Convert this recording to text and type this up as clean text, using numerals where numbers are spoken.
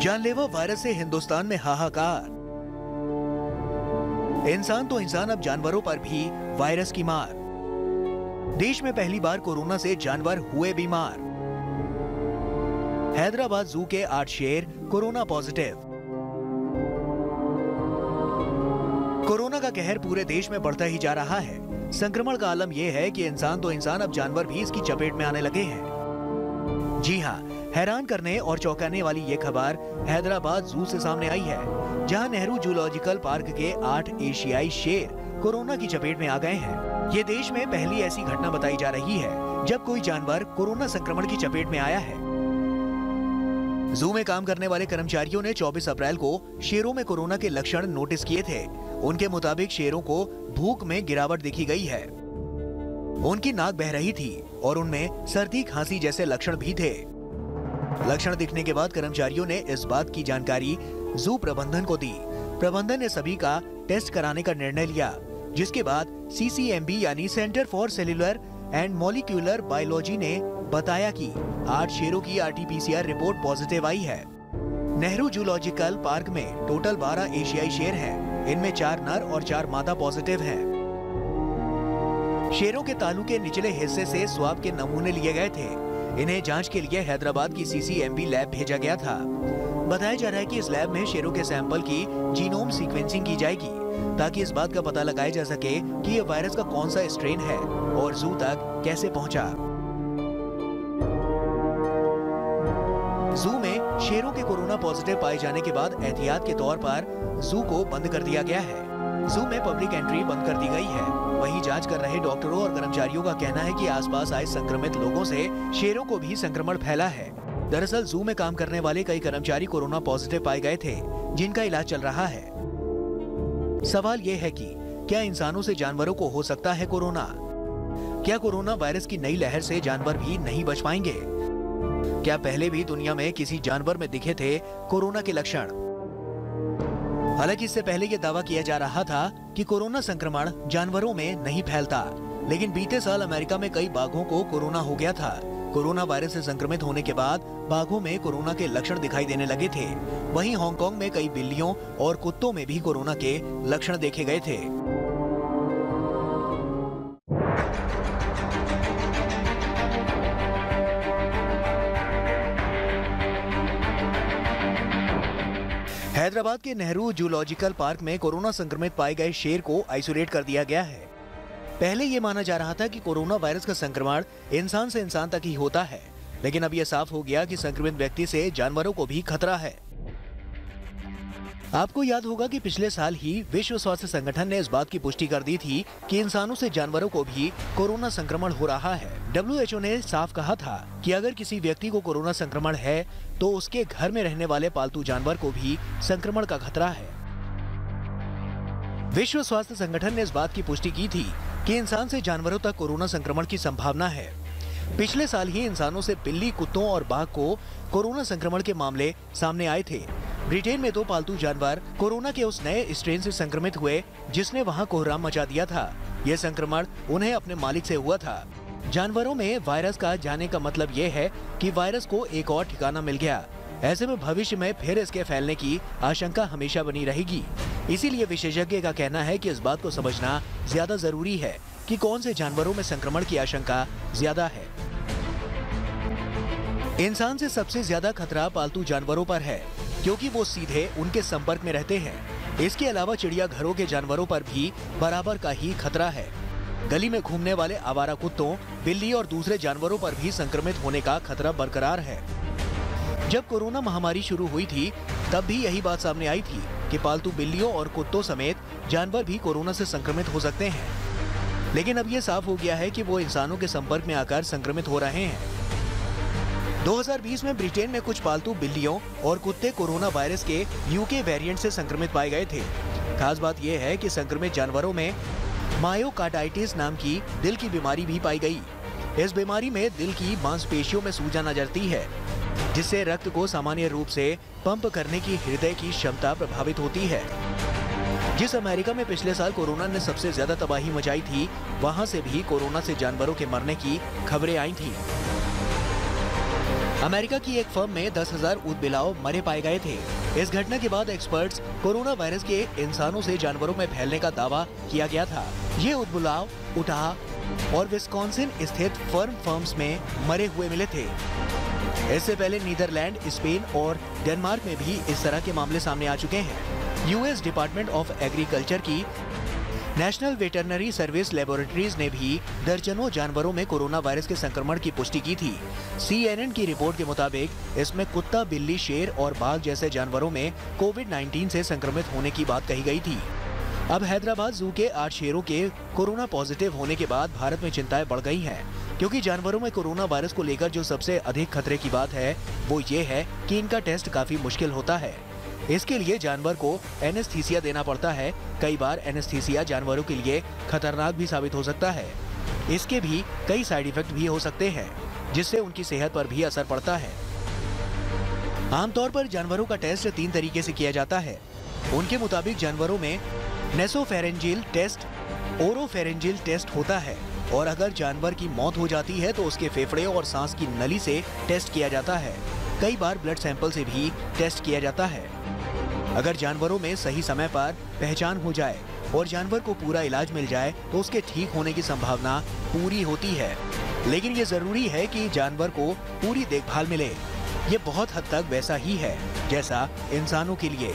जानलेवा वायरस से हिंदुस्तान में हाहाकार। इंसान तो इंसान, अब जानवरों पर भी वायरस की मार। देश में पहली बार कोरोना से जानवर हुए बीमार। हैदराबाद जू के 8 शेर कोरोना पॉजिटिव। कोरोना का कहर पूरे देश में बढ़ता ही जा रहा है। संक्रमण का आलम यह है कि इंसान तो इंसान, अब जानवर भी इसकी चपेट में आने लगे हैं। जी हां, हैरान करने और चौंकाने वाली ये खबर हैदराबाद जू से सामने आई है, जहां नेहरू जूलॉजिकल पार्क के 8 एशियाई शेर कोरोना की चपेट में आ गए हैं। ये देश में पहली ऐसी घटना बताई जा रही है जब कोई जानवर कोरोना संक्रमण की चपेट में आया है। जू में काम करने वाले कर्मचारियों ने 24 अप्रैल को शेरों में कोरोना के लक्षण नोटिस किए थे। उनके मुताबिक शेरों को भूख में गिरावट देखी गई है। उनकी नाक बह रही थी और उनमें सर्दी खांसी जैसे लक्षण भी थे। लक्षण दिखने के बाद कर्मचारियों ने इस बात की जानकारी जू प्रबंधन को दी। प्रबंधन ने सभी का टेस्ट कराने का निर्णय लिया, जिसके बाद CCMB यानी centre for cellular and molecular biology ने बताया कि 8 शेरों की RT-PCR रिपोर्ट पॉजिटिव आई है। नेहरू जूलॉजिकल पार्क में टोटल 12 एशियाई शेर हैं। इनमें 4 नर और 4 मादा पॉजिटिव हैं। शेरों के तालू के निचले हिस्से से स्वाब के नमूने लिए गए थे। इन्हें जांच के लिए हैदराबाद की CCMB लैब भेजा गया था। बताया जा रहा है कि इस लैब में शेरों के सैंपल की जीनोम सीक्वेंसिंग की जाएगी, ताकि इस बात का पता लगाया जा सके कि ये वायरस का कौन सा स्ट्रेन है और जू तक कैसे पहुंचा। जू में शेरों के कोरोना पॉजिटिव पाए जाने के बाद एहतियात के तौर पर जू को बंद कर दिया गया है। जू में पब्लिक एंट्री बंद कर दी गई है। वहीं जांच कर रहे डॉक्टरों और कर्मचारियों का कहना है कि आसपास आए संक्रमित लोगों से शेरों को भी संक्रमण फैला है। दरअसल जू में काम करने वाले कई कर्मचारी कोरोना पॉजिटिव पाए गए थे, जिनका इलाज चल रहा है। सवाल ये है कि क्या इंसानों से जानवरों को हो सकता है कोरोना? क्या कोरोना वायरस की नई लहर से जानवर भी नहीं बच पाएंगे? क्या पहले भी दुनिया में किसी जानवर में दिखे थे कोरोना के लक्षण? हालांकि इससे पहले यह दावा किया जा रहा था कि कोरोना संक्रमण जानवरों में नहीं फैलता, लेकिन बीते साल अमेरिका में कई बाघों को कोरोना हो गया था। कोरोना वायरस से संक्रमित होने के बाद बाघों में कोरोना के लक्षण दिखाई देने लगे थे। वहीं हांगकांग में कई बिल्लियों और कुत्तों में भी कोरोना के लक्षण देखे गए थे। हैदराबाद के नेहरू जूलॉजिकल पार्क में कोरोना संक्रमित पाए गए शेर को आइसोलेट कर दिया गया है। पहले ये माना जा रहा था कि कोरोना वायरस का संक्रमण इंसान से इंसान तक ही होता है, लेकिन अब यह साफ हो गया कि संक्रमित व्यक्ति से जानवरों को भी खतरा है। आपको याद होगा कि पिछले साल ही विश्व स्वास्थ्य संगठन ने इस बात की पुष्टि कर दी थी कि इंसानों से जानवरों को भी कोरोना संक्रमण हो रहा है। WHO ने साफ कहा था कि अगर किसी व्यक्ति को कोरोना संक्रमण है तो उसके घर में रहने वाले पालतू जानवर को भी संक्रमण का खतरा है। विश्व स्वास्थ्य संगठन ने इस बात की पुष्टि की थी कि इंसान से जानवरों तक कोरोना संक्रमण की संभावना है। पिछले साल ही इंसानों से बिल्ली, कुत्तों और बाघ को कोरोना संक्रमण के मामले सामने आए थे। ब्रिटेन में 2 पालतू जानवर कोरोना के उस नए स्ट्रेन से संक्रमित हुए जिसने वहां कोहराम मचा दिया था। यह संक्रमण उन्हें अपने मालिक से हुआ था। जानवरों में वायरस का जाने का मतलब ये है कि वायरस को एक और ठिकाना मिल गया। ऐसे में भविष्य में फिर इसके फैलने की आशंका हमेशा बनी रहेगी। इसीलिए विशेषज्ञ का कहना है कि इस बात को समझना ज्यादा जरूरी है कि कौन से जानवरों में संक्रमण की आशंका ज्यादा है। इंसान से सबसे ज्यादा खतरा पालतू जानवरों पर है, क्योंकि वो सीधे उनके संपर्क में रहते हैं। इसके अलावा चिड़ियाघरों के जानवरों पर भी बराबर का ही खतरा है। गली में घूमने वाले आवारा कुत्तों, बिल्ली और दूसरे जानवरों पर भी संक्रमित होने का खतरा बरकरार है। जब कोरोना महामारी शुरू हुई थी तब भी यही बात सामने आई थी कि पालतू बिल्लियों और कुत्तों समेत जानवर भी कोरोना से संक्रमित हो सकते हैं। लेकिन अब ये साफ हो गया है कि वो इंसानों के संपर्क में आकर संक्रमित हो रहे हैं। 2020 में ब्रिटेन में कुछ पालतू बिल्लियों और कुत्ते कोरोना वायरस के UK वेरिएंट से संक्रमित पाए गए थे। खास बात यह है कि संक्रमित जानवरों में मायोकार्डाइटिस नाम की दिल की बीमारी भी पाई गई। इस बीमारी में दिल की मांसपेशियों में सूजन आ जाती है, जिससे रक्त को सामान्य रूप से पंप करने की हृदय की क्षमता प्रभावित होती है। जिस अमेरिका में पिछले साल कोरोना ने सबसे ज्यादा तबाही मचाई थी, वहां से भी कोरोना से जानवरों के मरने की खबरें आई थी। अमेरिका की एक फर्म में 10,000 ऊँट बिलाव मरे पाए गए थे। इस घटना के बाद एक्सपर्ट्स कोरोना वायरस के इंसानों से जानवरों में फैलने का दावा किया गया था। ये ऊँट बिलाव उटाह और विस्कॉन्सिन स्थित फर्म्स में मरे हुए मिले थे। इससे पहले नीदरलैंड, स्पेन और डेनमार्क में भी इस तरह के मामले सामने आ चुके हैं। यूएस डिपार्टमेंट ऑफ एग्रीकल्चर की नेशनल वेटरनरी सर्विस लेबोरेटरीज ने भी दर्जनों जानवरों में कोरोना वायरस के संक्रमण की पुष्टि की थी। CNN की रिपोर्ट के मुताबिक इसमें कुत्ता, बिल्ली, शेर और बाघ जैसे जानवरों में कोविड-19 से संक्रमित होने की बात कही गई थी। अब हैदराबाद जू के 8 शेरों के कोरोना पॉजिटिव होने के बाद भारत में चिंताएं बढ़ गई हैं, क्योंकि जानवरों में कोरोना वायरस को लेकर जो सबसे अधिक खतरे की बात है वो ये है कि इनका टेस्ट काफी मुश्किल होता है। इसके लिए जानवर को एनेस्थीसिया देना पड़ता है। कई बार एनेस्थीसिया जानवरों के लिए खतरनाक भी साबित हो सकता है। इसके भी कई साइड इफेक्ट भी हो सकते हैं, जिससे उनकी सेहत पर भी असर पड़ता है। आमतौर पर जानवरों का टेस्ट 3 तरीके से किया जाता है। उनके मुताबिक जानवरों में नेसोफेरेंजियल टेस्ट, ओरोफेरेंजियल टेस्ट होता है और अगर जानवर की मौत हो जाती है तो उसके फेफड़े और सांस की नली से टेस्ट किया जाता है। कई बार ब्लड सैंपल से भी टेस्ट किया जाता है। अगर जानवरों में सही समय पर पहचान हो जाए और जानवर को पूरा इलाज मिल जाए तो उसके ठीक होने की संभावना पूरी होती है। लेकिन ये जरूरी है कि जानवर को पूरी देखभाल मिले। ये बहुत हद तक वैसा ही है जैसा इंसानों के लिए।